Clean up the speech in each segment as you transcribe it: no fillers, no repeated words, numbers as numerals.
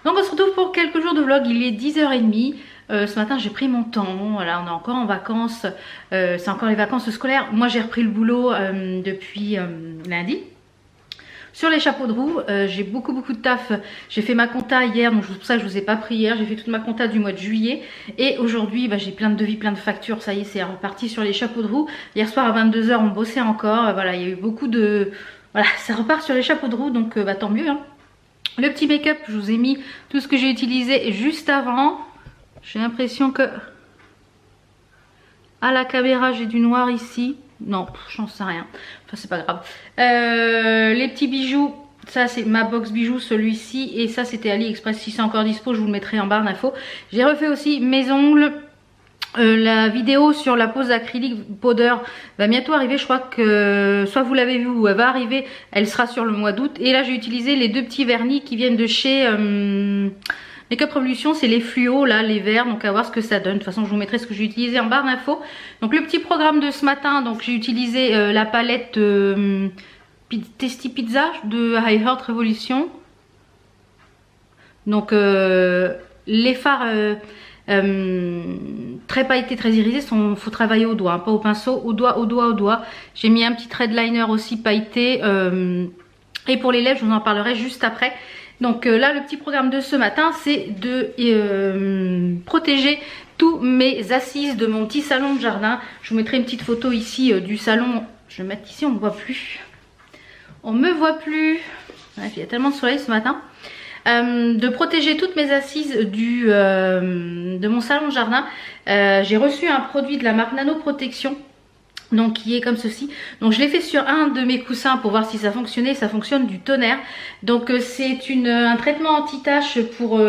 Donc on se retrouve pour quelques jours de vlog, il est 10h30. Ce matin j'ai pris mon temps, voilà, on est encore en vacances, c'est encore les vacances scolaires. Moi j'ai repris le boulot depuis lundi. Sur les chapeaux de roue, j'ai beaucoup de taf. J'ai fait ma compta hier, donc c'est pour ça que je vous ai pas pris hier. J'ai fait toute ma compta du mois de juillet. Et aujourd'hui, j'ai plein de devis, plein de factures. Ça y est, c'est reparti sur les chapeaux de roue. Hier soir à 22h, on bossait encore. Voilà, il y a eu beaucoup de... Voilà, ça repart sur les chapeaux de roue, donc tant mieux. Hein. Le petit make-up, je vous ai mis tout ce que j'ai utilisé juste avant. J'ai l'impression que... À la caméra, j'ai du noir ici. Non, j'en sais rien. Enfin, c'est pas grave. Les petits bijoux, ça c'est ma box bijoux, celui-ci. Et ça c'était AliExpress. Si c'est encore dispo, je vous le mettrai en barre d'infos. J'ai refait aussi mes ongles. La vidéo sur la pose acrylique powder va bientôt arriver. Je crois que soit vous l'avez vu ou elle va arriver. Elle sera sur le mois d'août. Et là j'ai utilisé les deux petits vernis qui viennent de chez... Make-up Revolution, c'est les fluos là, les verts, donc à voir ce que ça donne. De toute façon, je vous mettrai ce que j'ai utilisé en barre d'infos. Donc le petit programme de ce matin, donc j'ai utilisé la palette Tasty Pizza de I Heart Revolution. Donc les fards très pailletés, très irisés, faut travailler au doigt, hein, pas au pinceau, au doigt. J'ai mis un petit thread liner aussi pailleté. Et pour les lèvres, je vous en parlerai juste après. Donc là, le petit programme de ce matin, c'est de protéger tous mes assises de mon petit salon de jardin. Je vous mettrai une petite photo ici du salon. Je vais mettre ici, on ne me voit plus. On me voit plus. Bref, il y a tellement de soleil ce matin. De protéger toutes mes assises de mon salon de jardin. J'ai reçu un produit de la marque Nano Protection. Donc qui est comme ceci. Donc je l'ai fait sur un de mes coussins pour voir si ça fonctionnait. Ça fonctionne du tonnerre. Donc c'est un traitement anti-tache pour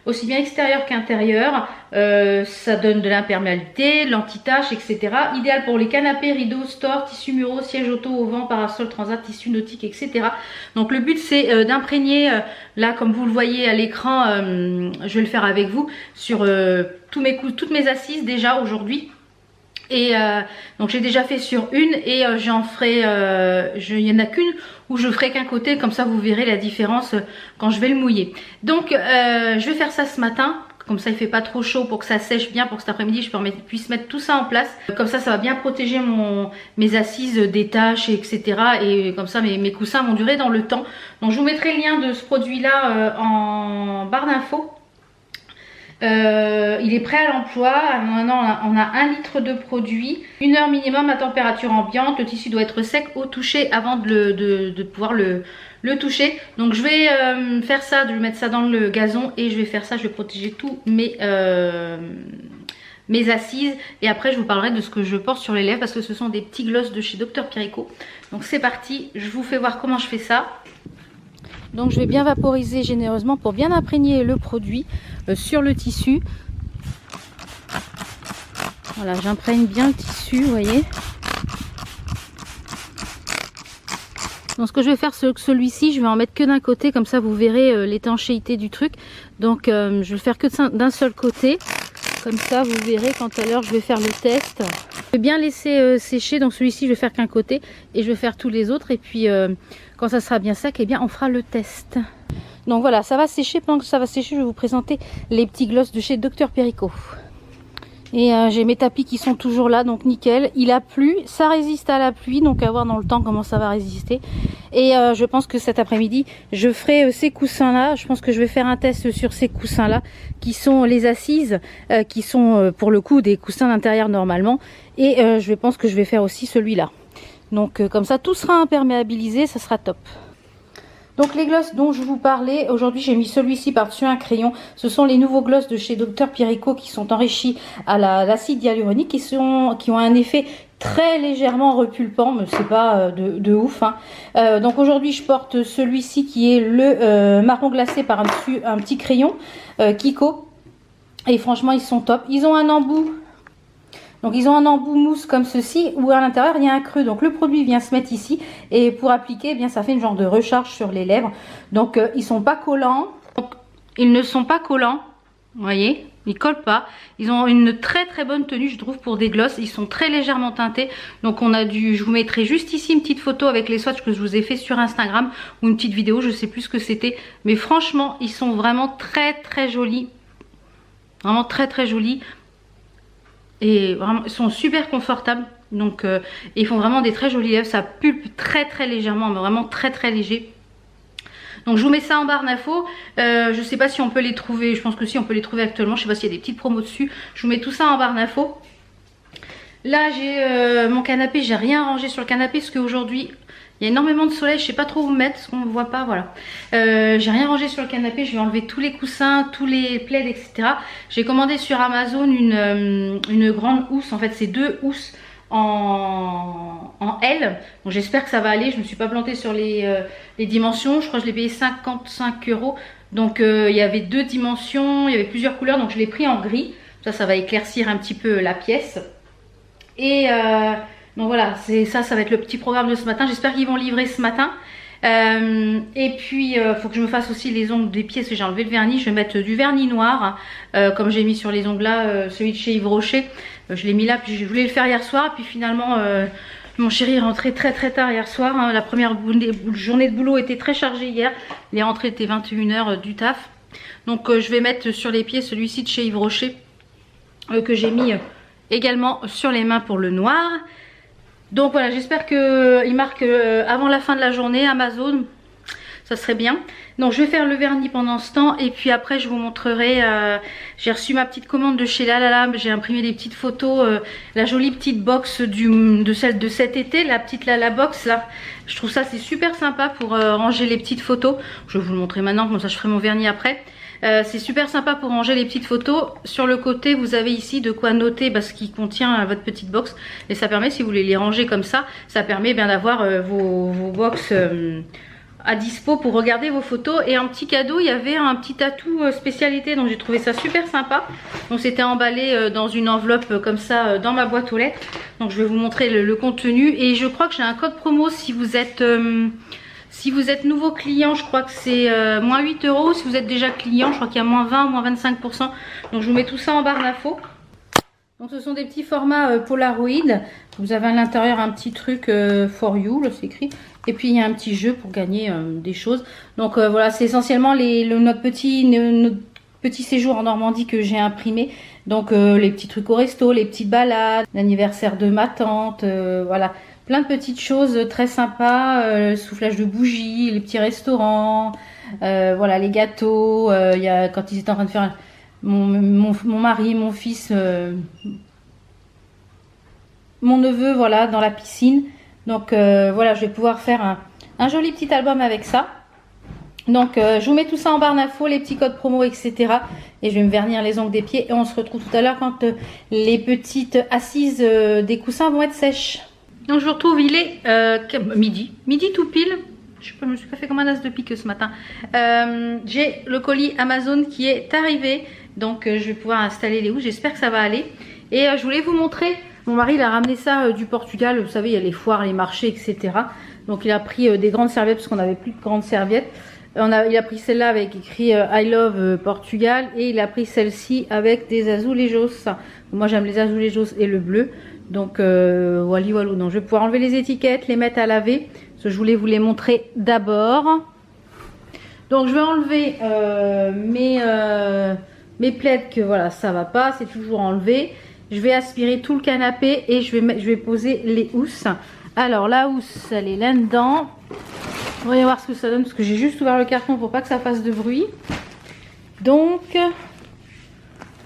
aussi bien extérieur qu'intérieur. Ça donne de l'imperméabilité, l'anti-tache, etc. Idéal pour les canapés, rideaux, stores, tissus muraux, sièges auto, auvent, parasols, transat, tissus nautiques, etc. Donc le but c'est d'imprégner, là comme vous le voyez à l'écran, je vais le faire avec vous, sur toutes mes assises déjà aujourd'hui. Et donc j'ai déjà fait sur une et j'en ferai, il n'y en a qu'une où je ferai qu'un côté, comme ça vous verrez la différence quand je vais le mouiller. Donc je vais faire ça ce matin, comme ça il fait pas trop chaud pour que ça sèche bien, pour que cet après-midi je puisse mettre tout ça en place. Comme ça va bien protéger mes assises des taches, etc. Et comme ça mes coussins vont durer dans le temps. Donc je vous mettrai le lien de ce produit là en barre d'infos. Il est prêt à l'emploi. Maintenant on a 1 litre de produit, 1 heure minimum à température ambiante. Le tissu doit être sec au toucher avant de pouvoir le toucher. Donc je vais faire ça, je vais mettre ça dans le gazon et je vais faire ça, je vais protéger tous mes assises. Et après je vous parlerai de ce que je porte sur les lèvres parce que ce sont des petits gloss de chez Dr Perico. Donc c'est parti, je vous fais voir comment je fais ça. Donc je vais bien vaporiser généreusement pour bien imprégner le produit sur le tissu. Voilà, j'imprègne bien le tissu, vous voyez. Donc ce que je vais faire, celui-ci, je vais en mettre que d'un côté, comme ça vous verrez l'étanchéité du truc. Donc je vais le faire que d'un seul côté. Comme ça vous verrez quand à l'heure je vais faire le test. Je vais bien laisser sécher, donc celui-ci je vais faire qu'un côté et je vais faire tous les autres. Et puis quand ça sera bien sec, eh bien on fera le test. Donc voilà, ça va sécher. Pendant que ça va sécher, je vais vous présenter les petits gloss de chez Dr Perico. Et j'ai mes tapis qui sont toujours là, donc nickel. Il a plu, ça résiste à la pluie, donc à voir dans le temps comment ça va résister. Et je pense que cet après-midi, je ferai ces coussins-là. Je pense que je vais faire un test sur ces coussins-là, qui sont les assises, qui sont pour le coup des coussins d'intérieur normalement. Et je pense que je vais faire aussi celui-là. Donc comme ça, tout sera imperméabilisé, ça sera top. Donc les gloss dont je vous parlais, aujourd'hui j'ai mis celui-ci par-dessus un crayon. Ce sont les nouveaux gloss de chez Dr Perico qui sont enrichis à l'acide hyaluronique, qui ont un effet très légèrement repulpant, mais c'est pas de ouf. Hein. Donc aujourd'hui je porte celui-ci qui est le marron glacé par-dessus un petit crayon Kiko. Et franchement ils sont top. Ils ont un embout. Donc ils ont un embout mousse comme ceci où à l'intérieur il y a un creux. Donc le produit vient se mettre ici et pour appliquer, eh bien ça fait une genre de recharge sur les lèvres. Donc ils sont pas collants. Donc, ils ne sont pas collants. Vous voyez, ils collent pas. Ils ont une très très bonne tenue, je trouve, pour des glosses. Ils sont très légèrement teintés. Donc on a dû, je vous mettrai juste ici une petite photo avec les swatchs que je vous ai fait sur Instagram, ou une petite vidéo, je sais plus ce que c'était. Mais franchement, ils sont vraiment très très jolis. Vraiment très très jolis. Et vraiment, ils sont super confortables. Donc ils font vraiment des très jolies lèvres. Ça pulpe très très légèrement, mais vraiment très très léger. Donc je vous mets ça en barre d'infos. Je sais pas si on peut les trouver. Je pense que si, on peut les trouver actuellement. Je sais pas s'il y a des petites promos dessus. Je vous mets tout ça en barre d'infos. Là j'ai mon canapé. J'ai rien rangé sur le canapé parce qu'aujourd'hui il y a énormément de soleil. Je sais pas trop où mettre parce qu'on ne voit pas. Voilà. J'ai rien rangé sur le canapé. Je vais enlever tous les coussins, tous les plaids, etc. J'ai commandé sur Amazon une grande housse. En fait c'est 2 housses en L. Bon, j'espère que ça va aller. Je me suis pas plantée sur les dimensions. Je crois que je l'ai payé 55 €. Donc il y avait 2 dimensions, il y avait plusieurs couleurs, donc je l'ai pris en gris. Ça va éclaircir un petit peu la pièce. Et donc voilà, c'est ça va être le petit programme de ce matin. J'espère qu'ils vont livrer ce matin. Et puis faut que je me fasse aussi les ongles des pieds parce que j'ai enlevé le vernis. Je vais mettre du vernis noir comme j'ai mis sur les ongles là, celui de chez Yves Rocher. Je l'ai mis là, puis je voulais le faire hier soir, puis finalement mon chéri est rentré très très tard hier soir, hein. La première journée de boulot était très chargée hier. Il est rentré, était 21 h du taf. Donc je vais mettre sur les pieds celui-ci de chez Yves Rocher que j'ai mis également sur les mains pour le noir. Donc voilà, j'espère qu'il marque avant la fin de la journée Amazon. Ça serait bien. Donc je vais faire le vernis pendant ce temps. Et puis après je vous montrerai. J'ai reçu ma petite commande de chez Lalala. J'ai imprimé des petites photos. La jolie petite box de celle de cet été. La petite Lala box là. Je trouve ça c'est super sympa pour ranger les petites photos. Je vais vous le montrer maintenant. Comme ça je ferai mon vernis après. C'est super sympa pour ranger les petites photos. Sur le côté vous avez ici de quoi noter ce qui contient votre petite box. Et ça permet, si vous voulez les ranger comme ça, ça permet bien d'avoir vos box à dispo pour regarder vos photos. Et en petit cadeau il y avait un petit atout spécialité, donc j'ai trouvé ça super sympa. Donc c'était emballé dans une enveloppe comme ça dans ma boîte aux lettres. Donc je vais vous montrer le contenu. Et je crois que j'ai un code promo si vous êtes nouveau client. Je crois que c'est moins 8 €. Si vous êtes déjà client, je crois qu'il y a moins 20 ou moins 25%. Donc je vous mets tout ça en barre d'infos. Donc ce sont des petits formats Polaroid. Vous avez à l'intérieur un petit truc for you, là c'est écrit. Et puis il y a un petit jeu pour gagner des choses. Donc voilà, c'est essentiellement notre petit séjour en Normandie que j'ai imprimé. Donc les petits trucs au resto, les petites balades, l'anniversaire de ma tante, voilà. Plein de petites choses très sympas, le soufflage de bougies, les petits restaurants, voilà, les gâteaux. Il y a, quand ils étaient en train de faire mon mari, mon fils, mon neveu, voilà, dans la piscine. Donc voilà, je vais pouvoir faire un joli petit album avec ça. Donc je vous mets tout ça en barre d'infos, les petits codes promo, etc. Et je vais me vernir les ongles des pieds. Et on se retrouve tout à l'heure quand les petites assises des coussins vont être sèches. Donc je vous retrouve, il est midi tout pile. Je sais pas, je me suis pas fait comme un as de pique ce matin. J'ai le colis Amazon qui est arrivé. Donc je vais pouvoir installer les housses, j'espère que ça va aller. Et je voulais vous montrer, mon mari il a ramené ça du Portugal. Vous savez, il y a les foires, les marchés, etc. Donc il a pris des grandes serviettes parce qu'on n'avait plus de grandes serviettes. Il a pris celle-là avec écrit I love Portugal. Et il a pris celle-ci avec des azulejos. Moi j'aime les azulejos et le bleu. Donc wally walou. Donc je vais pouvoir enlever les étiquettes, les mettre à laver. Parce que je voulais vous les montrer d'abord. Donc je vais enlever mes plaids que voilà, ça va pas, c'est toujours enlevé. Je vais aspirer tout le canapé et je vais poser les housses. Alors la housse, elle est là-dedans. Voyons voir ce que ça donne parce que j'ai juste ouvert le carton pour pas que ça fasse de bruit. Donc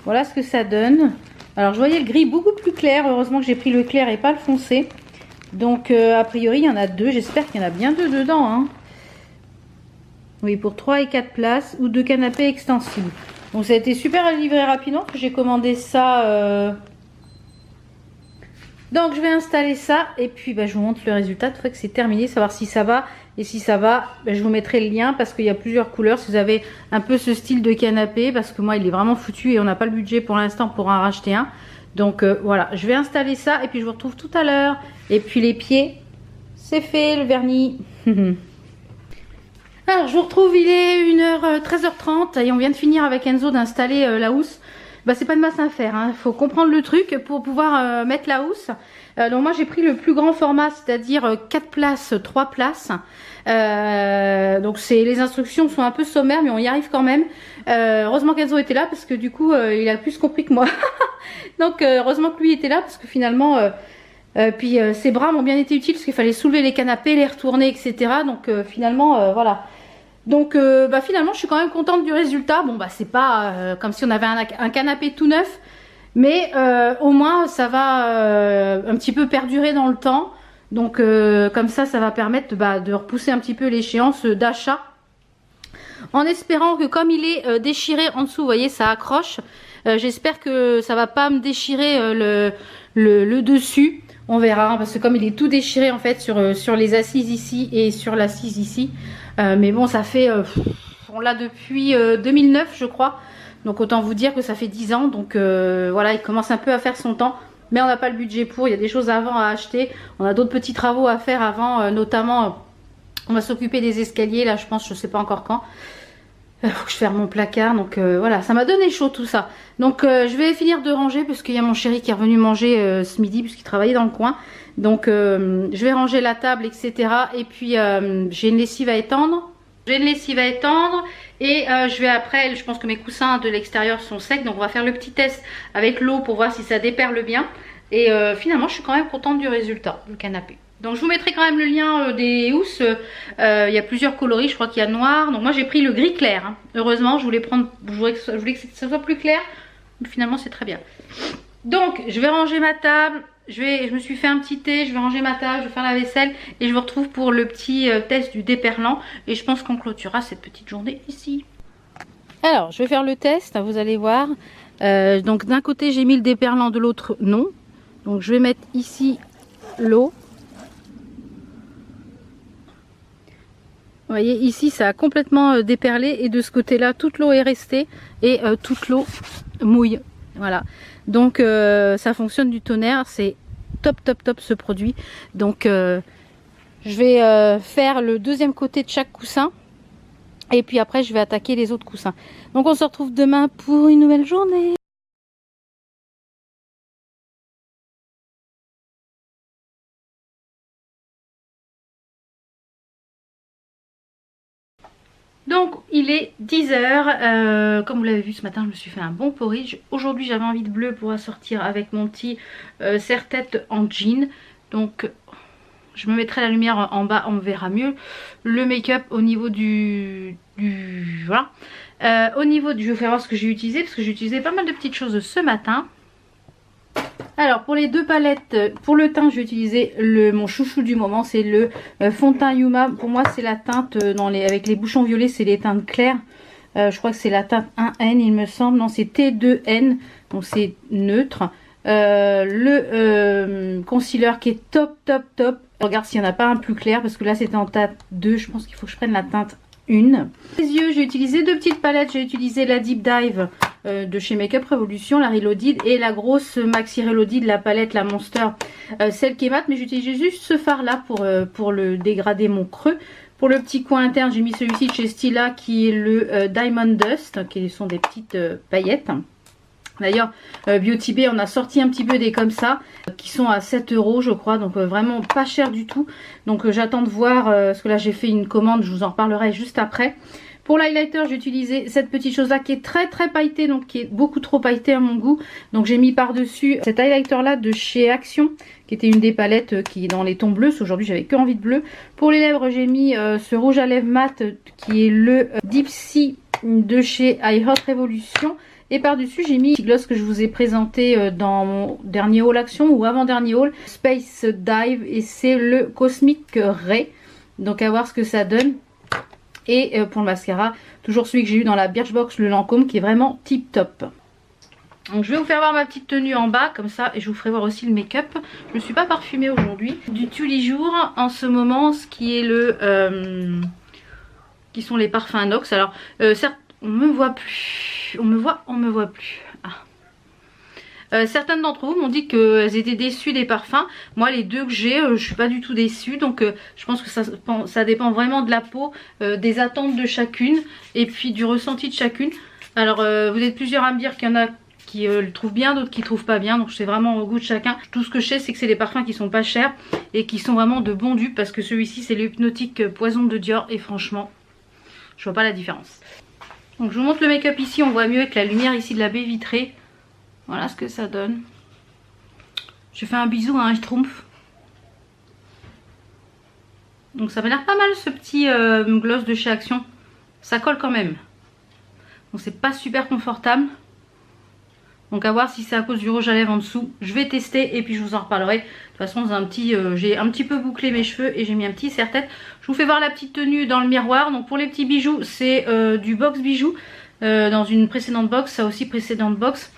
voilà ce que ça donne. Alors je voyais le gris beaucoup plus clair. Heureusement que j'ai pris le clair et pas le foncé. Donc a priori il y en a 2. J'espère qu'il y en a bien 2 dedans, hein. Oui, pour 3 et 4 places ou 2 canapés extensibles. Donc ça a été super livré rapidement que j'ai commandé ça. Donc je vais installer ça et puis je vous montre le résultat une fois que c'est terminé, savoir si ça va. Et si ça va, je vous mettrai le lien parce qu'il y a plusieurs couleurs. Si vous avez un peu ce style de canapé, parce que moi il est vraiment foutu et on n'a pas le budget pour l'instant pour en racheter un. Donc voilà, je vais installer ça et puis je vous retrouve tout à l'heure. Et puis les pieds, c'est fait, le vernis. Alors je vous retrouve, il est 13h30 et on vient de finir avec Enzo d'installer la housse. Bah c'est pas de masse à faire, hein. Faut comprendre le truc pour pouvoir mettre la housse. Donc moi j'ai pris le plus grand format, c'est-à-dire 4 places, 3 places. Donc les instructions sont un peu sommaires mais on y arrive quand même. Heureusement qu'Enzo était là parce que du coup il a plus compris que moi. Donc heureusement que lui était là parce que finalement... puis ses bras m'ont bien été utiles parce qu'il fallait soulever les canapés, les retourner, etc. Donc finalement voilà. Donc bah, finalement je suis quand même contente du résultat. Bon bah c'est pas comme si on avait un canapé tout neuf, mais au moins ça va un petit peu perdurer dans le temps. Donc comme ça va permettre de repousser un petit peu l'échéance d'achat. En espérant que comme il est déchiré en dessous, vous voyez ça accroche. J'espère que ça va pas me déchirer le dessus. On verra, hein, parce que comme il est tout déchiré en fait sur les assises ici et sur l'assise ici. Mais bon, ça fait... on l'a depuis 2009 je crois. Donc autant vous dire que ça fait 10 ans. Donc voilà, il commence un peu à faire son temps. Mais on n'a pas le budget pour. Il y a des choses avant à acheter. On a d'autres petits travaux à faire avant. Notamment, on va s'occuper des escaliers. Là, je pense, je sais pas encore quand. Il faut que je ferme mon placard, donc voilà, ça m'a donné chaud tout ça. Donc je vais finir de ranger parce qu'il y a mon chéri qui est revenu manger ce midi puisqu'il travaillait dans le coin. Donc je vais ranger la table, etc. Et puis j'ai une lessive à étendre. Et je vais après, je pense que mes coussins de l'extérieur sont secs. Donc on va faire le petit test avec l'eau pour voir si ça déperle bien. Et finalement je suis quand même contente du résultat du canapé. Donc je vous mettrai quand même le lien des housses. Il y a plusieurs coloris, je crois qu'il y a noir. Donc moi j'ai pris le gris clair, hein. Heureusement, je voulais que ça soit plus clair. Mais finalement c'est très bien. Donc je vais ranger ma table. Je me suis fait un petit thé, je vais ranger ma table, je vais faire la vaisselle. Et je vous retrouve pour le petit test du déperlant. Et je pense qu'on clôturera cette petite journée ici. Alors je vais faire le test, vous allez voir. Donc d'un côté j'ai mis le déperlant, de l'autre non. Donc je vais mettre ici l'eau. Vous voyez ici ça a complètement déperlé et de ce côté là toute l'eau est restée et toute l'eau mouille. Voilà, donc ça fonctionne du tonnerre, c'est top ce produit. Donc je vais faire le deuxième côté de chaque coussin et puis après je vais attaquer les autres coussins. Donc on se retrouve demain pour une nouvelle journée. Donc il est 10 h, comme vous l'avez vu ce matin je me suis fait un bon porridge. Aujourd'hui j'avais envie de bleu pour sortir avec mon petit serre-tête en jean. Donc je me mettrai la lumière en bas, on verra mieux. Le make-up au niveau voilà. Au niveau je vais vous faire voir ce que j'ai utilisé parce que j'ai utilisé pas mal de petites choses ce matin. Alors pour les deux palettes, pour le teint, je vais utiliser mon chouchou du moment, c'est le fond de teint Yuma. Pour moi c'est la teinte avec les bouchons violets, c'est les teintes claires. Je crois que c'est la teinte 1N il me semble, non c'est T2N, donc c'est neutre. Le concealer qui est top. Je regarde s'il n'y en a pas un plus clair parce que là c'était en teinte 2, je pense qu'il faut que je prenne la teinte 1. Les yeux, j'ai utilisé deux petites palettes, j'ai utilisé la Deep Dive de chez Makeup Revolution, la Reloaded, et la grosse Maxi Reloaded, la palette, la Monster, celle qui est mate, mais j'ai utilisé juste ce fard là pour le dégrader mon creux. Pour le petit coin interne, j'ai mis celui-ci de chez Stila qui est le Diamond Dust, qui sont des petites paillettes. D'ailleurs, Beauty Bay, on a sorti un petit peu des comme ça, qui sont à 7 € je crois, donc vraiment pas cher du tout. Donc j'attends de voir, parce que là j'ai fait une commande, je vous en reparlerai juste après. Pour l'highlighter, j'ai utilisé cette petite chose là qui est très pailletée, donc qui est beaucoup trop pailletée à mon goût. Donc j'ai mis par-dessus cet highlighter là de chez Action, qui était une des palettes qui est dans les tons bleus. Aujourd'hui j'avais que envie de bleu. Pour les lèvres, j'ai mis ce rouge à lèvres mat qui est le Deep Sea de chez iHot Revolution. Et par-dessus, j'ai mis le gloss que je vous ai présenté dans mon dernier haul action ou avant-dernier haul, Space Dive, et c'est le Cosmic Ray. Donc à voir ce que ça donne. Et pour le mascara, toujours celui que j'ai eu dans la Birchbox, le Lancôme, qui est vraiment tip top. Donc je vais vous faire voir ma petite tenue en bas comme ça, et je vous ferai voir aussi le make-up. Je ne suis pas parfumée aujourd'hui. Du tous les jours en ce moment, ce qui est qui sont les parfums Nox. Alors certes, on me voit plus. On me voit plus. Ah. Certaines d'entre vous m'ont dit qu'elles étaient déçues des parfums. Moi les deux que j'ai, je suis pas du tout déçue. Donc je pense que ça dépend vraiment de la peau, des attentes de chacune et puis du ressenti de chacune. Alors vous êtes plusieurs à me dire qu'il y en a qui le trouvent bien, d'autres qui trouvent pas bien, donc c'est vraiment au goût de chacun. Tout ce que je sais, c'est que c'est des parfums qui sont pas chers et qui sont vraiment de bons dupes, parce que celui-ci c'est le Hypnotique Poison de Dior et franchement je vois pas la différence. Donc je vous montre le make-up ici, on voit mieux avec la lumière ici de la baie vitrée. Voilà ce que ça donne. Je fais un bisou à un schtroumpf. Donc ça m'a l'air pas mal ce petit gloss de chez Action. Ça colle quand même. Bon, c'est pas super confortable. Donc à voir si c'est à cause du rouge à lèvres en dessous. Je vais tester et puis je vous en reparlerai. De toute façon j'ai un petit peu bouclé mes cheveux et j'ai mis un petit serre-tête. Je vous fais voir la petite tenue dans le miroir. Donc pour les petits bijoux, c'est du box bijoux. Dans une précédente box, ça aussi précédente box.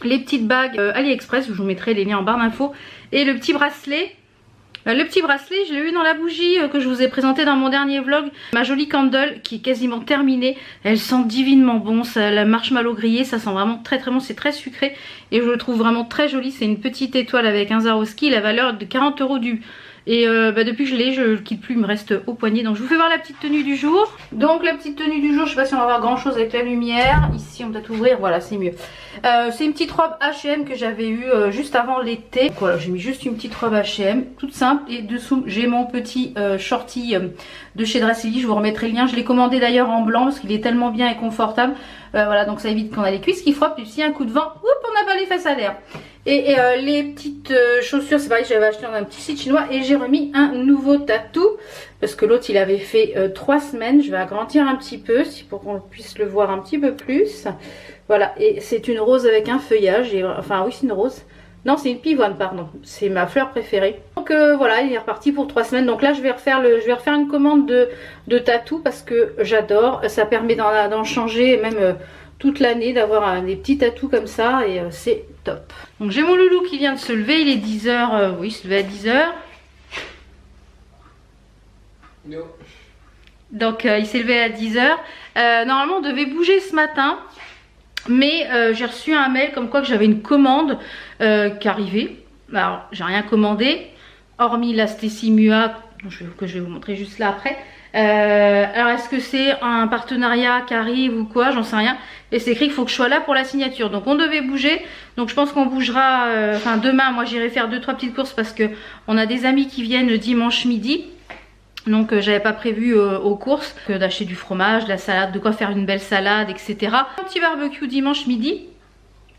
Les petites bagues AliExpress, je vous mettrai les liens en barre d'infos. Et le petit bracelet. Le petit bracelet, je l'ai eu dans la bougie que je vous ai présenté dans mon dernier vlog. Ma jolie candle qui est quasiment terminée. Elle sent divinement bon. Ça, la marshmallow grillé, ça sent vraiment très très bon. C'est très sucré et je le trouve vraiment très joli. C'est une petite étoile avec un Swarovski. La valeur de 40 € du... Et depuis que je l'ai, je le quitte plus, il me reste au poignet. Donc je vous fais voir la petite tenue du jour. Donc la petite tenue du jour, je sais pas si on va voir grand chose avec la lumière. Ici on peut peut-être ouvrir, voilà c'est mieux. C'est une petite robe H&M que j'avais eue juste avant l'été. Voilà, j'ai mis juste une petite robe H&M, toute simple. Et dessous j'ai mon petit shorty de chez Dressily, je vous remettrai le lien. Je l'ai commandé d'ailleurs en blanc parce qu'il est tellement bien et confortable. Voilà, donc ça évite qu'on a les cuisses qui frottent. Et s'il y a un coup de vent, oups, on n'a pas les fesses à l'air. Et les petites chaussures, c'est pareil, j'avais acheté dans un petit site chinois et j'ai remis un nouveau tatou. Parce que l'autre il avait fait 3 semaines. Je vais agrandir un petit peu pour qu'on puisse le voir un petit peu plus. Voilà, et c'est une rose avec un feuillage. Et, enfin oui, c'est une rose. Non, c'est une pivoine, pardon. C'est ma fleur préférée. Donc voilà, il est reparti pour 3 semaines. Donc là, je vais refaire une commande de tatou parce que j'adore. Ça permet d'en changer même toute l'année, d'avoir des petits tatous comme ça. Et c'est top. Donc j'ai mon loulou qui vient de se lever. Il est 10 h. Oui, il se levait à 10 h. No. Donc il s'est levé à 10 h. Normalement, on devait bouger ce matin. Mais j'ai reçu un mail comme quoi que j'avais une commande qui arrivait. Alors j'ai rien commandé, hormis la Stacy Mua que je vais vous montrer juste là après. Alors est-ce que c'est un partenariat qui arrive ou quoi, j'en sais rien. Et c'est écrit qu'il faut que je sois là pour la signature. Donc on devait bouger. Donc je pense qu'on bougera, enfin demain moi j'irai faire 2-3 petites courses parce que on a des amis qui viennent dimanche midi. Donc j'avais pas prévu aux courses d'acheter du fromage, de la salade, de quoi faire une belle salade, etc. Un petit barbecue dimanche midi.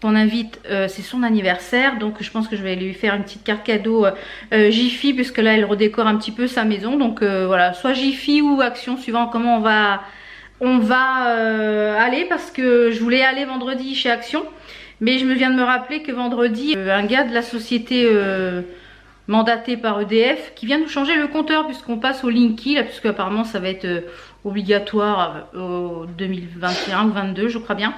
On invite, c'est son anniversaire, donc je pense que je vais lui faire une petite carte cadeau Jiffy, puisque là elle redécore un petit peu sa maison. Donc voilà, soit Jiffy ou Action, suivant comment on va aller, parce que je voulais aller vendredi chez Action. Mais je me viens de me rappeler que vendredi, un gars de la société... mandaté par EDF qui vient nous changer le compteur puisqu'on passe au Linky là, puisque apparemment ça va être obligatoire au 2021 ou 2022 je crois bien.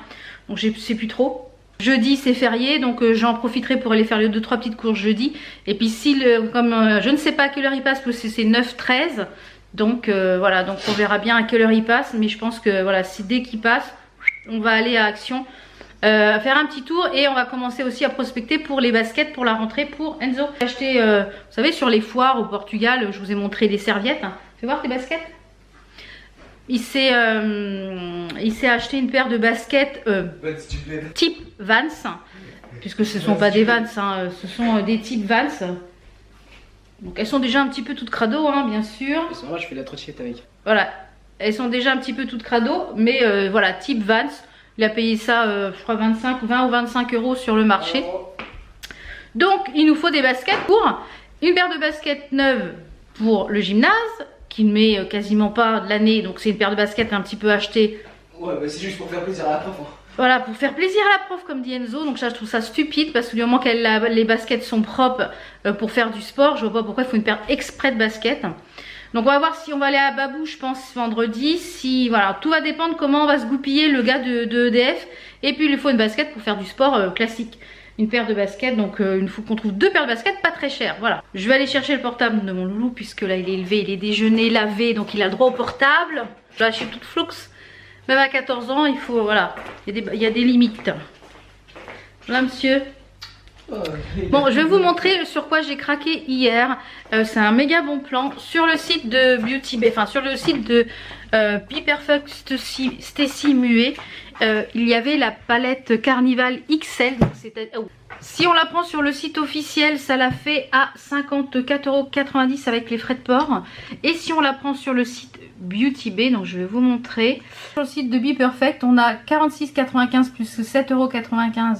Donc je sais plus trop. Jeudi c'est férié, donc j'en profiterai pour aller faire les 2-3 petites courses jeudi. Et puis si comme je ne sais pas à quelle heure il passe, parce que c'est 9-13, donc voilà, donc on verra bien à quelle heure il passe. Mais je pense que voilà, si dès qu'il passe, on va aller à Action. Faire un petit tour et on va commencer aussi à prospecter pour les baskets pour la rentrée pour Enzo. J'ai acheté, vous savez, sur les foires au Portugal, je vous ai montré des serviettes. Fais voir tes baskets. Il s'est acheté une paire de baskets type Vans, puisque ce ne sont pas des Vans, hein, ce sont des types Vans. Donc elles sont déjà un petit peu toutes crado, hein, bien sûr. Moi je fais la trottinette avec. Voilà, elles sont déjà un petit peu toutes crado, mais voilà, type Vans. Il a payé ça, je crois 20 ou 25 € sur le marché. Donc il nous faut des baskets pour une paire de baskets neuves pour le gymnase, qui ne met quasiment pas de l'année. Donc c'est une paire de baskets un petit peu achetée. Ouais, bah c'est juste pour faire plaisir à la prof. Hein. Voilà, pour faire plaisir à la prof, comme dit Enzo. Donc ça, je trouve ça stupide, parce que du moment que les baskets sont propres pour faire du sport, je vois pas pourquoi il faut une paire exprès de baskets. Donc on va voir si on va aller à Babou, je pense vendredi. Si voilà, tout va dépendre comment on va se goupiller le gars de EDF. Et puis il lui faut une basket pour faire du sport classique. Une paire de baskets, donc il faut qu'on trouve 2 paires de baskets pas très chères. Voilà. Je vais aller chercher le portable de mon loulou, puisque là il est élevé, il est déjeuné, lavé, donc il a le droit au portable. Je vais acheter toute floux. Même à 14 ans, il faut, voilà, il y a des limites. Là, monsieur. Bon, je vais vous montrer sur quoi j'ai craqué hier. C'est un méga bon plan sur le site de Beauty Bay, enfin sur le site de Be Perfect Stacy Muet. Il y avait la palette Carnival XL. Donc si on la prend sur le site officiel, ça la fait à 54,90 € avec les frais de port. Et si on la prend sur le site Beauty Bay, donc je vais vous montrer. Sur le site de Be Perfect, on a 46,95 plus 7,95 €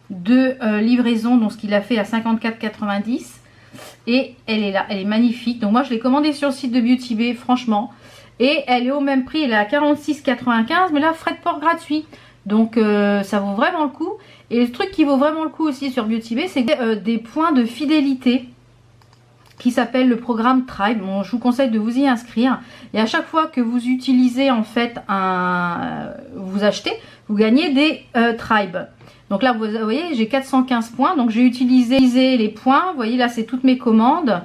de livraison, donc ce qu'il a fait à 54,90 €. Et elle est là, elle est magnifique. Donc moi je l'ai commandée sur le site de Beauty Bay, franchement. Et elle est au même prix, elle est à 46,95 €, mais là frais de port gratuit. Donc ça vaut vraiment le coup. Et le truc qui vaut vraiment le coup aussi sur Beauty Bay, c'est des points de fidélité qui s'appelle le programme Tribe. Bon, je vous conseille de vous y inscrire. Et à chaque fois que vous utilisez en fait vous achetez, vous gagnez des Tribe. Donc là, vous voyez, j'ai 415 points. Donc j'ai utilisé les points. Vous voyez, là, c'est toutes mes commandes.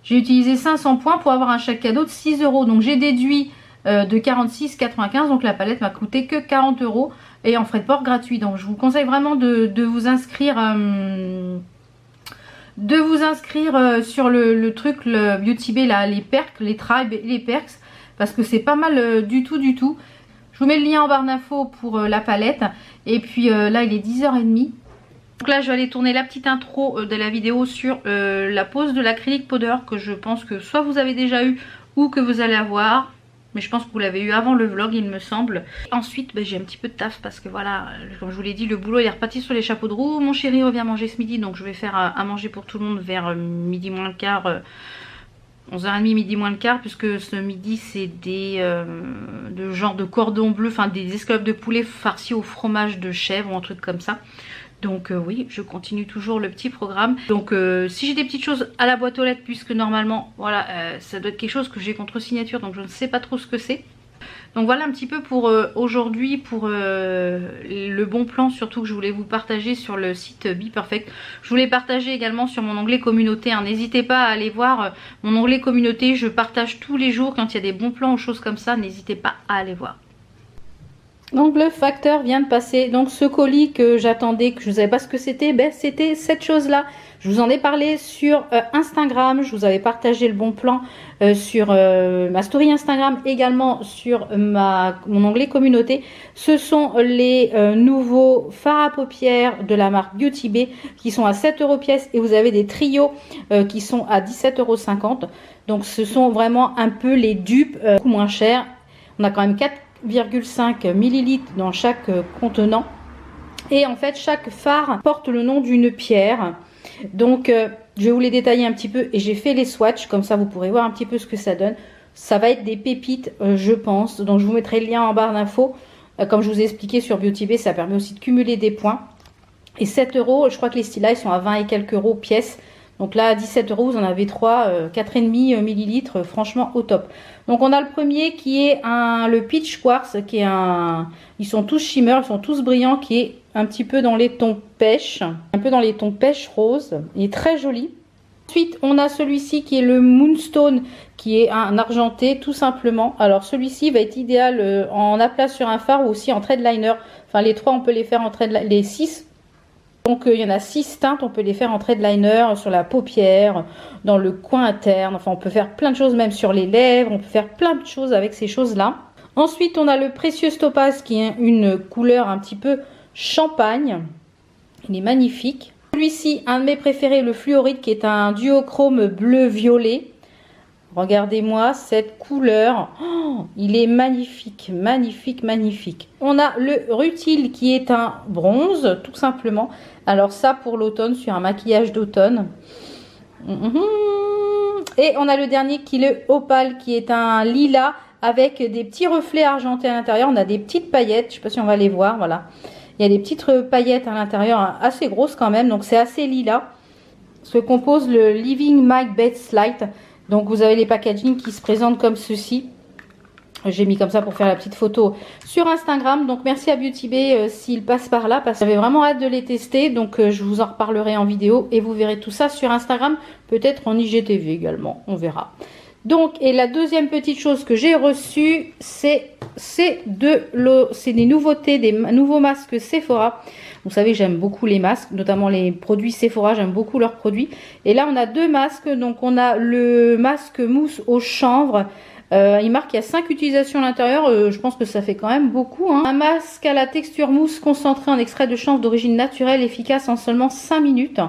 J'ai utilisé 500 points pour avoir un chèque cadeau de 6 €. Donc j'ai déduit de 46,95 €. Donc la palette m'a coûté que 40 € et en frais de port gratuit. Donc je vous conseille vraiment de vous inscrire. Sur le truc, le Beauty Bay, là, les perks, les tribes et les perks. Parce que c'est pas mal du tout. Je vous mets le lien en barre d'infos pour la palette. Et puis là, il est 10h30. Donc là, je vais aller tourner la petite intro de la vidéo sur la pose de l'acrylique powder. Que je pense que soit vous avez déjà eu ou que vous allez avoir. Mais je pense que vous l'avez eu avant le vlog, il me semble. Ensuite, j'ai un petit peu de taf parce que voilà, comme je vous l'ai dit, le boulot il est reparti sur les chapeaux de roue. Mon chéri revient manger ce midi. Donc je vais faire à manger pour tout le monde vers midi moins le quart. 11h30, midi moins le quart, puisque ce midi c'est des de genre de cordon bleu, enfin des escalopes de poulet farcis au fromage de chèvre ou un truc comme ça. Donc oui, je continue toujours le petit programme. Donc si j'ai des petites choses à la boîte aux lettres, puisque normalement voilà, ça doit être quelque chose que j'ai contre signature, donc je ne sais pas trop ce que c'est. Donc voilà un petit peu pour aujourd'hui, pour le bon plan surtout que je voulais vous partager sur le site Be Perfect. Je voulais partager également sur mon onglet communauté, hein. N'hésitez pas à aller voir mon onglet communauté, je partage tous les jours quand il y a des bons plans ou choses comme ça, n'hésitez pas à aller voir. Donc le facteur vient de passer. Donc ce colis que j'attendais, que je ne savais pas ce que c'était, c'était cette chose là. Je vous en ai parlé sur Instagram, je vous avais partagé le bon plan sur ma story Instagram, également sur mon onglet communauté. Ce sont les nouveaux fards à paupières de la marque Beauty Bay qui sont à 7 € pièce, et vous avez des trios qui sont à 17,50 €. Donc ce sont vraiment un peu les dupes, beaucoup moins chers. On a quand même 4,5 ml dans chaque contenant, et en fait chaque fard porte le nom d'une pierre. Donc je vais vous les détailler un petit peu, et j'ai fait les swatchs, comme ça vous pourrez voir un petit peu ce que ça donne. Ça va être des pépites je pense, donc je vous mettrai le lien en barre d'infos. Comme je vous ai expliqué sur Beauty Bay, ça permet aussi de cumuler des points. Et 7 €, je crois que les stylas ils sont à 20 et quelques € pièce. Donc là à 17 € vous en avez 3, 4,5 ml, franchement au top. Donc on a le premier qui est le Peach Quartz, qui est ils sont tous shimmer, ils sont tous brillants, qui est un petit peu dans les tons pêche, un peu dans les tons pêche rose. Il est très joli. Ensuite on a celui-ci qui est le Moonstone, qui est un argenté tout simplement. Alors celui-ci va être idéal en aplat sur un fard ou aussi en thread liner. Enfin les trois on peut les faire en thread liner, les 6. Donc il y en a 6 teintes, on peut les faire en thread liner, sur la paupière, dans le coin interne. Enfin on peut faire plein de choses, même sur les lèvres, on peut faire plein de choses avec ces choses-là. Ensuite on a le Précieux Topaz qui est une couleur un petit peu champagne. Il est magnifique. Celui-ci, un de mes préférés, le Fluorite, qui est un duochrome bleu-violet. Regardez-moi cette couleur. Oh, il est magnifique, magnifique, magnifique. On a le Rutile qui est un bronze, tout simplement. Alors ça, pour l'automne, sur un maquillage d'automne. Et on a le dernier qui est le Opale, qui est un lilas avec des petits reflets argentés à l'intérieur. On a des petites paillettes, je ne sais pas si on va les voir, voilà. Il y a des petites paillettes à l'intérieur, assez grosses quand même, donc c'est assez lilas. Se compose le Living My Bed Slide. Donc vous avez les packaging qui se présentent comme ceci. J'ai mis comme ça pour faire la petite photo sur Instagram. Donc merci à Beauty Bay s'il passe par là, parce que j'avais vraiment hâte de les tester. Donc je vous en reparlerai en vidéo et vous verrez tout ça sur Instagram, peut-être en IGTV également, on verra. Donc, et la deuxième petite chose que j'ai reçue, c'est des nouveautés, des nouveaux masques Sephora. Vous savez, j'aime beaucoup les masques, notamment les produits Sephora, j'aime beaucoup leurs produits. Et là, on a deux masques. Donc, on a le masque mousse au chanvre. Il marque qu'il y a 5 utilisations à l'intérieur. Je pense que ça fait quand même beaucoup. Hein. Un masque à la texture mousse concentré en extrait de chanvre d'origine naturelle, efficace en seulement 5 minutes.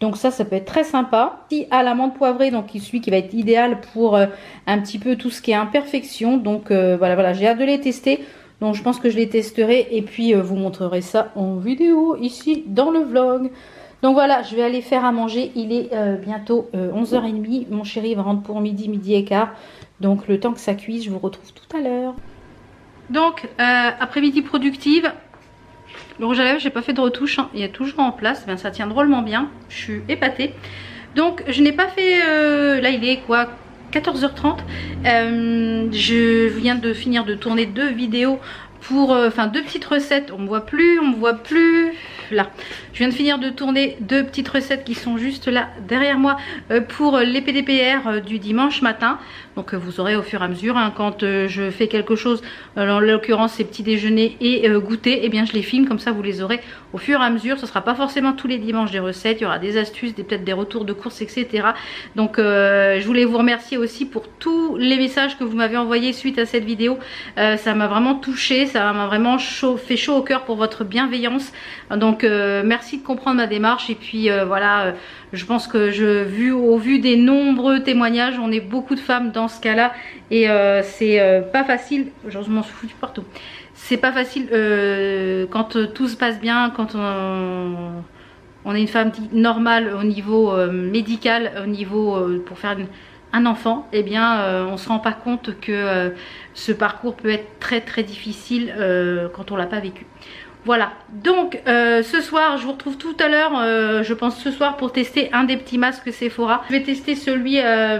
Donc ça peut être très sympa. Si à l'amande poivrée, donc celui qui va être idéal pour un petit peu tout ce qui est imperfection. Donc voilà, j'ai hâte de les tester. Donc je pense que je les testerai et puis vous montrerai ça en vidéo ici dans le vlog. Donc voilà, je vais aller faire à manger. Il est bientôt 11h30. Mon chéri va rentrer pour midi, midi et quart. Donc le temps que ça cuise, je vous retrouve tout à l'heure. Donc après-midi productive. Le rouge à lèvres, j'ai pas fait de retouche, hein. Il est toujours en place, ben, ça tient drôlement bien. Je suis épatée. Donc je n'ai pas fait, là il est quoi, 14h30. Je viens de finir de tourner 2 vidéos pour, enfin 2 petites recettes. On me voit plus, là. Je viens de finir de tourner 2 petites recettes qui sont juste là derrière moi pour les PDPR du dimanche matin. Donc vous aurez au fur et à mesure, hein, quand je fais quelque chose, en l'occurrence ces petits déjeuners et goûter, et bien je les filme, comme ça vous les aurez au fur et à mesure. Ce ne sera pas forcément tous les dimanches des recettes, il y aura des astuces, peut-être des retours de courses, etc. Donc je voulais vous remercier aussi pour tous les messages que vous m'avez envoyés suite à cette vidéo. Ça m'a vraiment touchée, ça m'a vraiment fait chaud au cœur pour votre bienveillance. Donc merci de comprendre ma démarche. Et puis voilà, je pense que au vu des nombreux témoignages, on est beaucoup de femmes dans ce cas-là. Et c'est pas facile, je m'en suis foutu partout. C'est pas facile quand tout se passe bien, quand on est une femme normale au niveau médical, au niveau pour faire un enfant, et bien on se rend pas compte que ce parcours peut être très très difficile quand on l'a pas vécu. Voilà, donc ce soir je vous retrouve tout à l'heure, je pense ce soir, pour tester un des petits masques Sephora. Je vais tester celui à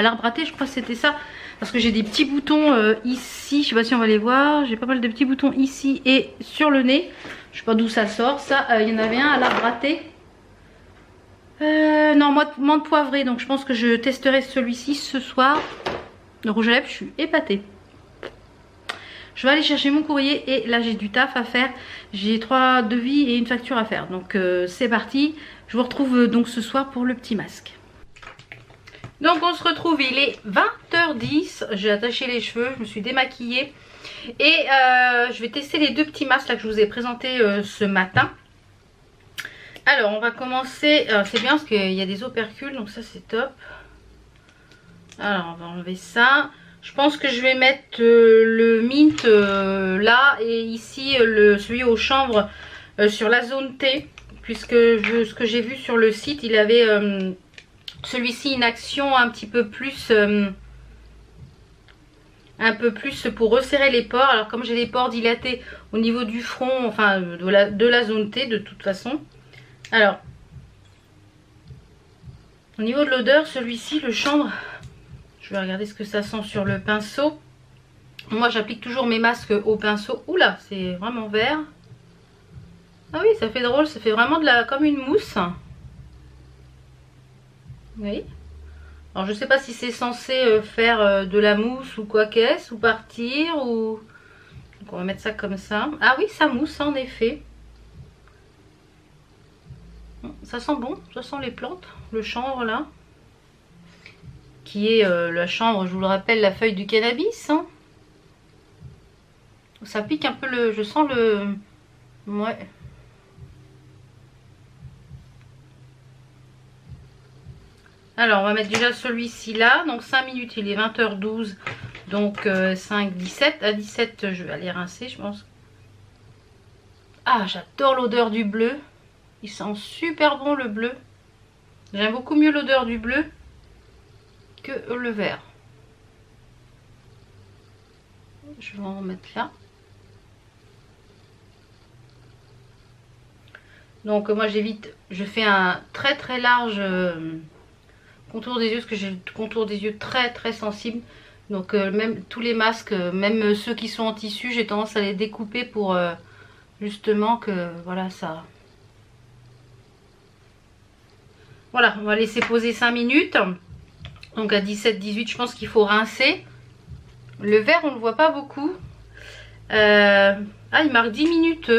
l'arbre à thé, je crois que c'était ça, parce que j'ai des petits boutons ici, je sais pas si on va les voir, j'ai pas mal de petits boutons ici et sur le nez. Je sais pas d'où ça sort, ça il y en avait un à l'arbre à thé. Non, menthe poivrée, donc je pense que je testerai celui-ci ce soir. Le rouge à lèvres, je suis épatée. Je vais aller chercher mon courrier et là j'ai du taf à faire. J'ai 3 devis et une facture à faire. Donc c'est parti. Je vous retrouve donc ce soir pour le petit masque. Donc on se retrouve, il est 20h10. J'ai attaché les cheveux, je me suis démaquillée. Et je vais tester les 2 petits masques là que je vous ai présentés ce matin. Alors on va commencer. C'est bien parce qu'il y a des opercules, donc ça c'est top. Alors on va enlever ça. Je pense que je vais mettre le mint là et ici celui au chanvre sur la zone T, puisque ce que j'ai vu sur le site, il avait celui-ci une action un petit peu plus pour resserrer les pores. Alors comme j'ai les pores dilatés au niveau du front, enfin de la zone T de toute façon. Alors au niveau de l'odeur, celui-ci, le chanvre, je vais regarder ce que ça sent sur le pinceau. Moi j'applique toujours mes masques au pinceau. Oula, c'est vraiment vert. Ah oui, ça fait drôle, ça fait vraiment comme une mousse. Oui. Alors je sais pas si c'est censé faire de la mousse ou quoi qu'est-ce, ou partir, ou... Donc on va mettre ça comme ça. Ah oui, ça mousse en effet. Ça sent bon, ça sent les plantes, le chanvre là. Qui est la chanvre, je vous le rappelle, la feuille du cannabis. Hein. Ça pique un peu le... Je sens le... Ouais. Alors, on va mettre déjà celui-ci là. Donc, 5 minutes, il est 20h12. Donc, 5, 17. À 17, je vais aller rincer, je pense. Ah, j'adore l'odeur du bleu. Il sent super bon, le bleu. J'aime beaucoup mieux l'odeur du bleu que le vert. Je vais en remettre là. Donc moi j'évite, je fais un très très large contour des yeux parce que j'ai le contour des yeux très très sensible. Donc même tous les masques, même ceux qui sont en tissu, j'ai tendance à les découper pour justement que voilà ça. Voilà, on va laisser poser 5 minutes. Donc à 17-18, je pense qu'il faut rincer. Le vert, on ne le voit pas beaucoup. Ah, il marque 10 minutes.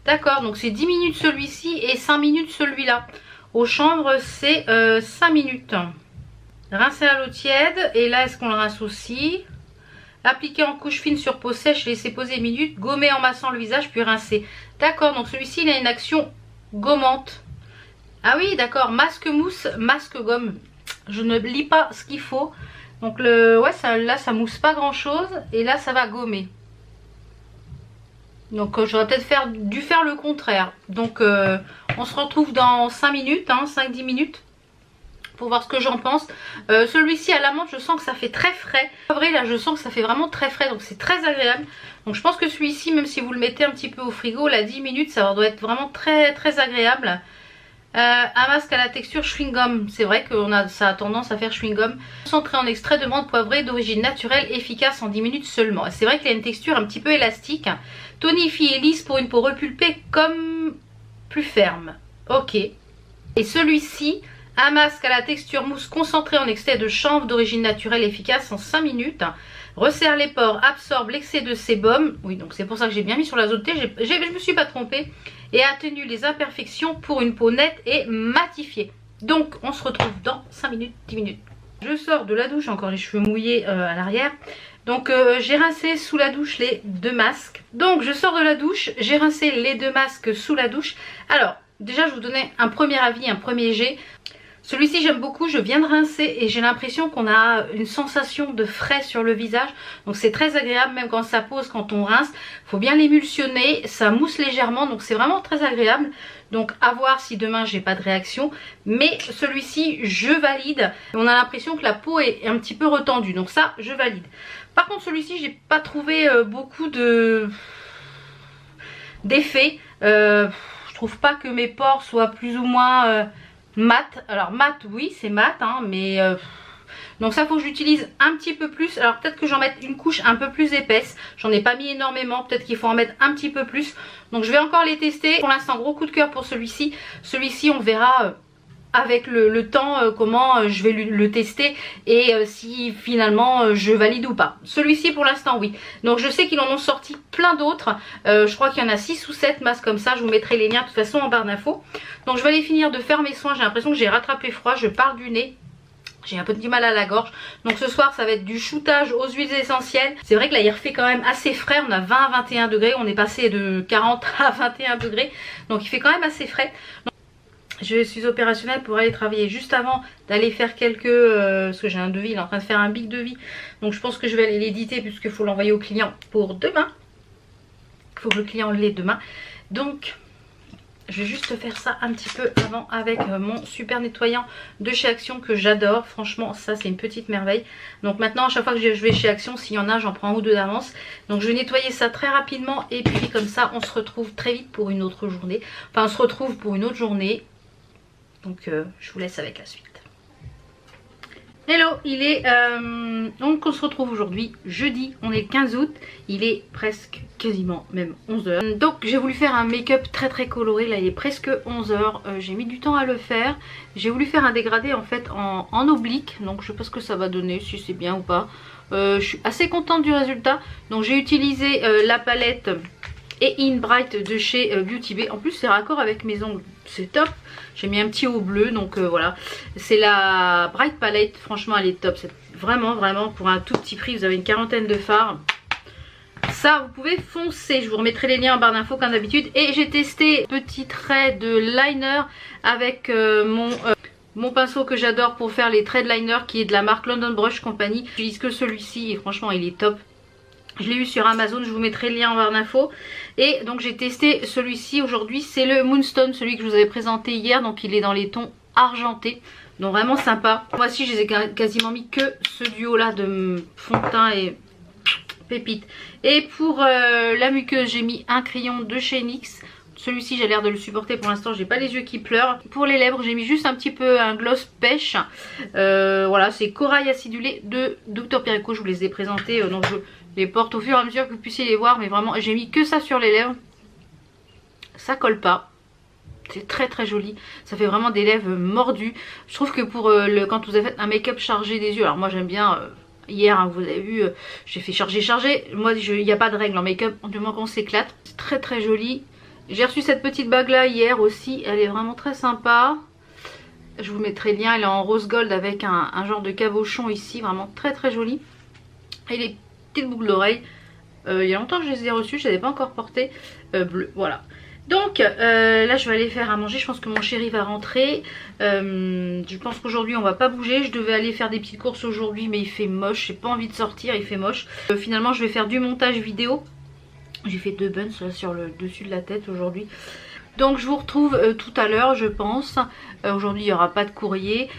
D'accord, donc c'est 10 minutes celui-ci et 5 minutes celui-là. Au chanvre, c'est 5 minutes. Rincer à l'eau tiède. Et là, est-ce qu'on le rince aussi? Appliquer en couche fine sur peau sèche, laisser poser une minute. Gommer en massant le visage, puis rincer. D'accord, donc celui-ci, il a une action gommante. Ah oui, d'accord, masque mousse, masque gomme. Je ne lis pas ce qu'il faut. Donc ouais, là, ça mousse pas grand-chose. Et là, ça va gommer. Donc j'aurais peut-être dû faire le contraire. Donc on se retrouve dans 5 minutes, hein, 5-10 minutes. Pour voir ce que j'en pense. Celui-ci à la menthe, je sens que ça fait très frais. En vrai, là, je sens que ça fait vraiment très frais. Donc c'est très agréable. Donc je pense que celui-ci, même si vous le mettez un petit peu au frigo, là 10 minutes, ça doit être vraiment très très agréable. Un masque à la texture chewing-gum. C'est vrai que ça a tendance à faire chewing-gum. Concentré en extrait de menthe poivrée d'origine naturelle, efficace en 10 minutes seulement. C'est vrai qu'il a une texture un petit peu élastique. Tonifié et lisse pour une peau repulpée comme plus ferme. Ok. Et celui-ci, un masque à la texture mousse concentré en extrait de chanvre d'origine naturelle, efficace en 5 minutes. Resserre les pores, absorbe l'excès de sébum. Oui, donc c'est pour ça que j'ai bien mis sur l'azoté. Je me suis pas trompée. Et atténue les imperfections pour une peau nette et matifiée. Donc on se retrouve dans 5 minutes, 10 minutes. Je sors de la douche, encore les cheveux mouillés à l'arrière. Donc j'ai rincé sous la douche les 2 masques. Donc je sors de la douche, j'ai rincé les 2 masques sous la douche. Alors déjà je vous donnais un premier avis, un premier jet. Celui-ci j'aime beaucoup, je viens de rincer et j'ai l'impression qu'on a une sensation de frais sur le visage. Donc c'est très agréable même quand ça pose, quand on rince. Il faut bien l'émulsionner, ça mousse légèrement donc c'est vraiment très agréable. Donc à voir si demain j'ai pas de réaction. Mais celui-ci je valide. On a l'impression que la peau est un petit peu retendue, donc ça je valide. Par contre celui-ci j'ai pas trouvé beaucoup d'effet. Je trouve pas que mes pores soient plus ou moins... mat. Alors mat oui c'est mat hein, mais donc ça faut que j'utilise un petit peu plus. Alors peut-être que j'en mette une couche un peu plus épaisse. J'en ai pas mis énormément, peut-être qu'il faut en mettre un petit peu plus. Donc je vais encore les tester. Pour l'instant gros coup de cœur pour celui-ci. Celui-ci on verra avec le temps comment je vais le tester et si finalement je valide ou pas. Celui-ci pour l'instant oui. Donc je sais qu'ils en ont sorti plein d'autres. Je crois qu'il y en a 6 ou 7 masques comme ça. Je vous mettrai les liens de toute façon en barre d'infos. Donc je vais aller finir de faire mes soins. J'ai l'impression que j'ai rattrapé froid. Je pars du nez. J'ai un peu de mal à la gorge. Donc ce soir ça va être du shootage aux huiles essentielles. C'est vrai que là il refait quand même assez frais. On a 20 à 21 degrés. On est passé de 40 à 21 degrés. Donc il fait quand même assez frais. Donc, je suis opérationnelle pour aller travailler juste avant d'aller faire quelques... parce que j'ai un devis, il est en train de faire un big devis. Donc je pense que je vais aller l'éditer puisqu'il faut l'envoyer au client pour demain. Il faut que le client l'ait demain. Donc je vais juste faire ça un petit peu avant avec mon super nettoyant de chez Action que j'adore. Franchement ça c'est une petite merveille. Donc maintenant à chaque fois que je vais chez Action, s'il y en a j'en prends un ou deux d'avance. Donc je vais nettoyer ça très rapidement et puis comme ça on se retrouve très vite pour une autre journée. Enfin on se retrouve pour une autre journée. Donc je vous laisse avec la suite. Hello, il est donc on se retrouve aujourd'hui jeudi, on est le 15 août, il est presque quasiment même 11h. Donc j'ai voulu faire un make-up très très coloré, là il est presque 11h, j'ai mis du temps à le faire. J'ai voulu faire un dégradé en fait en oblique, donc je sais pas ce que ça va donner, si c'est bien ou pas. Je suis assez contente du résultat, donc j'ai utilisé la palette et In Bright de chez Beauty Bay. En plus c'est raccord avec mes ongles, c'est top. J'ai mis un petit haut bleu donc voilà. C'est la Bright Palette, franchement elle est top. C'est vraiment pour un tout petit prix, vous avez une quarantaine de fards. Ça vous pouvez foncer, je vous remettrai les liens en barre d'infos comme d'habitude. Et j'ai testé petit trait de liner avec mon pinceau que j'adore pour faire les traits de liner qui est de la marque London Brush Company. J'utilise que celui-ci et franchement il est top. Je l'ai eu sur Amazon, je vous mettrai le lien en barre d'infos. Et donc j'ai testé celui-ci aujourd'hui, c'est le Moonstone, celui que je vous avais présenté hier. Donc il est dans les tons argentés, donc vraiment sympa. Moi aussi je les ai quasiment mis que ce duo là de fond de teint et pépite. Et pour la muqueuse j'ai mis un crayon de chez NYX. Celui-ci j'ai l'air de le supporter pour l'instant, j'ai pas les yeux qui pleurent. Pour les lèvres j'ai mis juste un petit peu un gloss pêche. Voilà, c'est corail acidulé de Dr Perico, je vous les ai présentés donc je les porte au fur et à mesure que vous puissiez les voir. Mais vraiment j'ai mis que ça sur les lèvres. Ça colle pas. C'est très très joli. Ça fait vraiment des lèvres mordues. Je trouve que pour quand vous avez fait un make-up chargé des yeux. Alors moi j'aime bien... hier, hein, vous avez vu, j'ai fait charger. Moi, il n'y a pas de règle en make-up. Du moment qu'on s'éclate. C'est très très joli. J'ai reçu cette petite bague là hier aussi. Elle est vraiment très sympa. Je vous mettrai le lien. Elle est en rose gold avec un genre de cabochon ici. Vraiment très très joli. Et les petites boucles d'oreilles. Il y a longtemps que je les ai reçues. Je ne les avais pas encore portées. Bleues. Voilà. Donc là je vais aller faire à manger. Je pense que mon chéri va rentrer. Je pense qu'aujourd'hui on va pas bouger. Je devais aller faire des petites courses aujourd'hui, mais il fait moche. J'ai pas envie de sortir, il fait moche. Finalement je vais faire du montage vidéo. J'ai fait 2 buns là, sur le dessus de la tête aujourd'hui. Donc je vous retrouve tout à l'heure je pense. Aujourd'hui il n'y aura pas de courrier.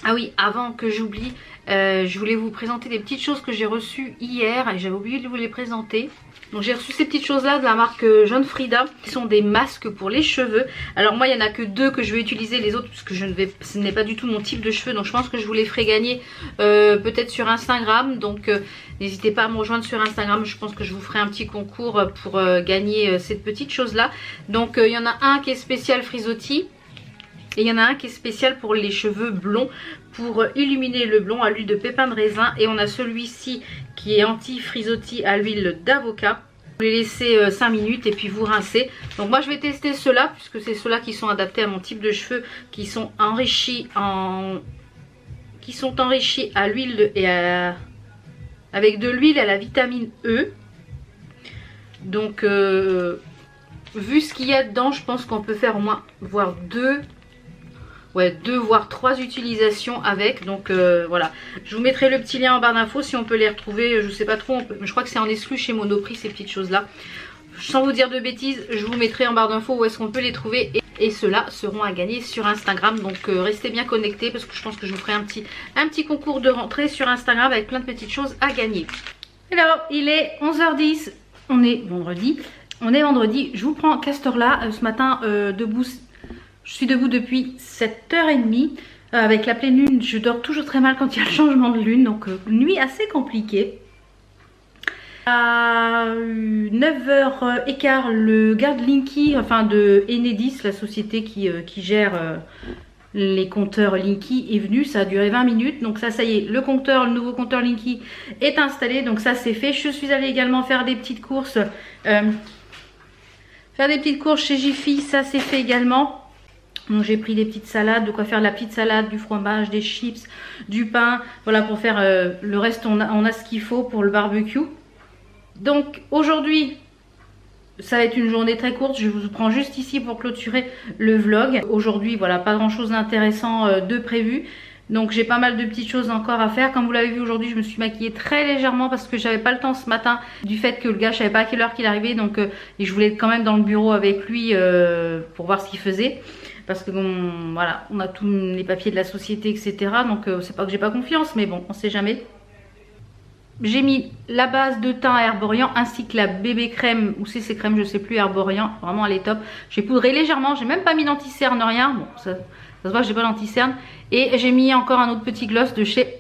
Ah oui, avant que j'oublie, je voulais vous présenter des petites choses que j'ai reçues hier et j'avais oublié de vous les présenter. Donc j'ai reçu ces petites choses là de la marque Jeune Frida, qui sont des masques pour les cheveux. Alors moi il n'y en a que 2 que je vais utiliser, les autres parce que ce n'est pas du tout mon type de cheveux. Donc je pense que je vous les ferai gagner peut-être sur Instagram. Donc n'hésitez pas à me rejoindre sur Instagram, je pense que je vous ferai un petit concours pour gagner cette petite chose là. Donc il y en a un qui est spécial frisottis. Et il y en a un qui est spécial pour les cheveux blonds, pour illuminer le blond à l'huile de pépins de raisin. Et on a celui-ci qui est anti-frisottis à l'huile d'avocat. Vous les laissez 5 minutes et puis vous rincez. Donc moi je vais tester ceux-là, puisque c'est ceux-là qui sont adaptés à mon type de cheveux, qui sont enrichis à l'huile avec de l'huile à la vitamine E. Donc vu ce qu'il y a dedans, je pense qu'on peut faire au moins voire 2 voire 3 utilisations avec. Donc voilà, je vous mettrai le petit lien en barre d'infos si on peut les retrouver. Je sais pas trop, je crois que c'est en exclu chez Monoprix ces petites choses là. Sans vous dire de bêtises, je vous mettrai en barre d'infos où est-ce qu'on peut les trouver. Et ceux-là seront à gagner sur Instagram. Donc restez bien connectés parce que je pense que je vous ferai un petit concours de rentrée sur Instagram avec plein de petites choses à gagner. Alors il est 11h10, on est vendredi. Je vous prends Castor là ce matin debout. Je suis debout depuis 7h30. Avec la pleine lune, je dors toujours très mal quand il y a le changement de lune. Donc nuit assez compliquée. À 9h15, le garde Linky, enfin de Enedis, la société qui gère les compteurs Linky, est venu. Ça a duré 20 minutes. Donc ça y est, le nouveau compteur Linky est installé. Donc ça c'est fait. Je suis allée également faire des petites courses. Chez Jiffy, ça c'est fait également. Donc j'ai pris des petites salades, de quoi faire la petite salade, du fromage, des chips, du pain. Voilà, pour faire le reste, on a ce qu'il faut pour le barbecue. Donc aujourd'hui, ça va être une journée très courte. Je vous prends juste ici pour clôturer le vlog. Aujourd'hui, voilà, pas grand chose d'intéressant de prévu. Donc j'ai pas mal de petites choses encore à faire. Comme vous l'avez vu aujourd'hui, je me suis maquillée très légèrement parce que j'avais pas le temps ce matin du fait que le gars, je savais pas à quelle heure qu'il arrivait. Donc et je voulais être quand même dans le bureau avec lui pour voir ce qu'il faisait. Parce que voilà, on a tous les papiers de la société, etc. Donc c'est pas que j'ai pas confiance, mais bon, on sait jamais. J'ai mis la base de teint Herborian ainsi que la bébé crème, ou c'est crème, je sais plus, Herborian. Vraiment, elle est top. J'ai poudré légèrement, j'ai même pas mis d'anti-cerne, rien. Bon, ça se voit que j'ai pas d'anti-cerne. Et j'ai mis encore un autre petit gloss de chez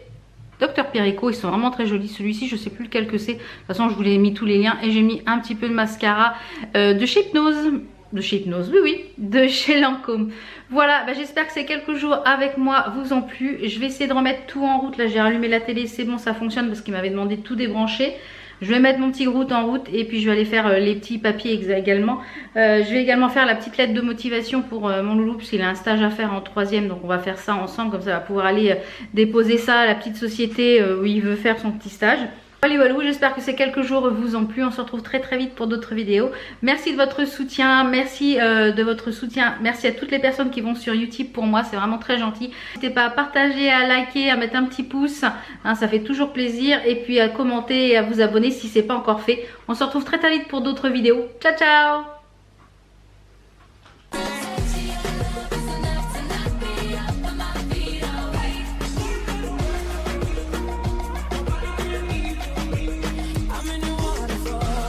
Dr Perico. Ils sont vraiment très jolis. Celui-ci, je sais plus lequel que c'est. De toute façon, je vous l'ai mis tous les liens. Et j'ai mis un petit peu de mascara de chez Hypnose. De chez Hypnose, oui, de chez Lancôme. Voilà, j'espère que ces quelques jours avec moi vous ont plu. Je vais essayer de remettre tout en route. Là, j'ai rallumé la télé, c'est bon, ça fonctionne parce qu'il m'avait demandé de tout débrancher. Je vais mettre mon petit route en route et puis je vais aller faire les petits papiers également. Je vais également faire la petite lettre de motivation pour mon loulou parce qu'il a un stage à faire en 3e. Donc on va faire ça ensemble, comme ça il va pouvoir aller déposer ça à la petite société où il veut faire son petit stage. Voilà, j'espère que ces quelques jours vous ont plu. On se retrouve très vite pour d'autres vidéos. Merci de votre soutien, merci merci à toutes les personnes qui vont sur YouTube pour moi, c'est vraiment très gentil. N'hésitez pas à partager, à liker, à mettre un petit pouce, hein, ça fait toujours plaisir. Et puis à commenter et à vous abonner si ce n'est pas encore fait. On se retrouve très vite pour d'autres vidéos. Ciao ciao.